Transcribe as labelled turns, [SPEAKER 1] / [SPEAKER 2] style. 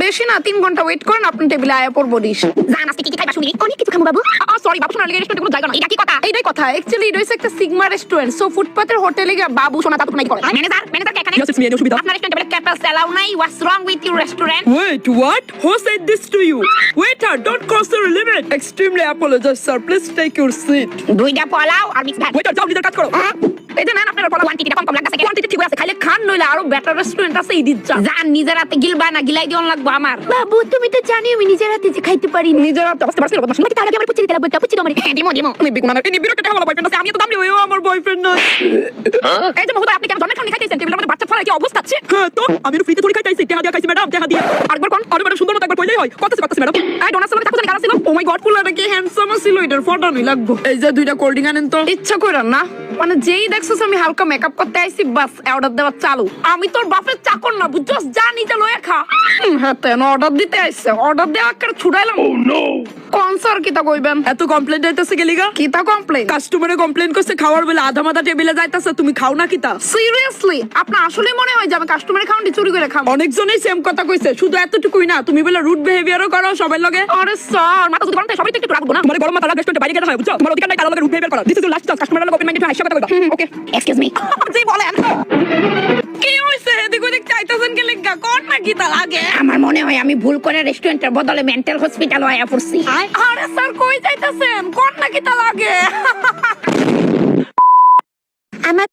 [SPEAKER 1] বেশি না 3 ঘন্টা ওয়েট করেন, আপনার টেবিলে আয়া পড়বো ডিশ।
[SPEAKER 2] জান আজকে কি খাইবা শুনি? অনেক কিছু খামু বাবু।
[SPEAKER 1] সরি বাবু সোনার রেস্টুরেন্টে কোনো জায়গা না।
[SPEAKER 2] এটা কি কথা?
[SPEAKER 1] এইটাই কথা। অ্যাকচুয়ালি এটা হচ্ছে একটা সিগমা রেস্টুরেন্ট, সো ফুটপাতের হোটেলে গিয়ে বাবু সোনা তাতু নাই করে।
[SPEAKER 2] ম্যানেজার কে এখানে?
[SPEAKER 3] Yes, it's me. Any অসুবিধা?
[SPEAKER 2] আপনার রেস্টুরেন্টে ক্যাপাস এলাও নাই। What's wrong with your restaurant?
[SPEAKER 3] Wait, what? Who said this to you? Waiter, don't cross your limit. Extremely apologize, sir. Please take your seat.
[SPEAKER 2] দুইটা পোলাও আর মিক্স ভাত।
[SPEAKER 3] Waiter, যাও নিজের কাজ করো।
[SPEAKER 1] এই যে নেন আপনার বলা
[SPEAKER 2] কোয়ান্টিটিটা কম লাগছে।
[SPEAKER 1] কোয়ান্টিটি ঠিক আছে, খাইলে খান, নইলে আরো বেটার রেস্টুরেন্ট আছে ইদিত যা।
[SPEAKER 2] জান নিজের হাতে গিলবা না গিলাই দিওন লাগবো আমার।
[SPEAKER 1] বাবু তুমি তো জানি আমি নিজের হাতে যে খাইতে পারি। নিজের হাতে বুঝতে পারছিস কথা শুনতে?
[SPEAKER 2] তার আগে আমার পুচি দিতে লাগবে, একটা পুচি তোমার। দিমো
[SPEAKER 1] নিবি কোন না? এই নিবির একটা ভালো বয়ফ্রেন্ড আছে, আমি তো দাম নিও আমার বয়ফ্রেন্ড না।
[SPEAKER 2] এই যে মহোদয় আপনি কেন জন্মের খানি খাইতেছেন? টেবিলের মধ্যে বাচ্চা ফলাই কি অবস্থা আছে?
[SPEAKER 3] হ্যাঁ তো আমি ফ্রিতে থোড়ি খাইতাইছি, টাকা দিয়া খাইছি ম্যাডাম, টাকা দিয়া।
[SPEAKER 1] আরেকবার কোন?
[SPEAKER 3] আরে ম্যাডাম সুন্দর মতো একবার কইলেই হয়। কত আছে ম্যাডাম?
[SPEAKER 1] আই ডোন্ট আসলে থাকতো না কারা ছিল। ও মাই গড পুলাটা কি হ্যান্ডসাম ছিল, এটার ফটো নি লাগবো। এই যে দুইটা কোল্ড ড্রিঙ্ক আনেন তো। ইচ্ছা কইরা না, মানে যেই দেখছস আমি হালকা মেকআপ করতে আইছি বাস অর্ডার দেওয়া চালু। আমি তোর বাপের চাকর না, বুঝছস? যা নিজে লয়ে খা। হ্যাঁ তেন অর্ডার দিতে আইছে, অর্ডার দেওয়া করে ছুড়াইলাম। ও নো কোন স্যার কিতা কইবেন?
[SPEAKER 3] এত কমপ্লেইন যাইতাছে গেলিগা?
[SPEAKER 1] কিতা কমপ্লেন?
[SPEAKER 3] কাস্টমারে কমপ্লেইন করছে খাওয়ার বেলা আধা মাথা টেবিলে যাইতাছে, তুমি খাও না কিতা?
[SPEAKER 1] সিরিয়াসলি আপনার আসলে মনে হয় যে আমি কাস্টমারের খাউন্ডি চুরি করে খাবো?
[SPEAKER 3] অনেকজনই সেম কথা কইছে, শুধু এতটুকুই না, তুমি বলে রুট বিহেভিয়ারও করো সবার লগে।
[SPEAKER 1] আরে স্যার মাথা যদি গরম সবাই তো একটু রাখবো না।
[SPEAKER 3] তোমার গরম মাথা রেস্টুরেন্টে বাইরে গেলে হয়, বুঝছো? তোমার অধিকার নাই কারো লগে রুট বিহেভিয়ার করা। দিস ইজ লাস্ট চান্স, কাস্টমারের লগে ওপেন মাইন্ডেড হাসি কথা কইবা।
[SPEAKER 1] Okay
[SPEAKER 2] excuse me.
[SPEAKER 1] জি বলেন। কি হইছে? এদিক ওদিক চাইতাছেন কি লিগা? কোন না কিতা লাগে?
[SPEAKER 2] আমার মনে হয় আমি ভুল করে রেস্টুরেন্টের বদলে মেন্টাল হসপিটাল আয়া পড়ছি।
[SPEAKER 1] আরে স্যার কই যাইতাছেন? কোন না কিতা লাগে?
[SPEAKER 2] আমার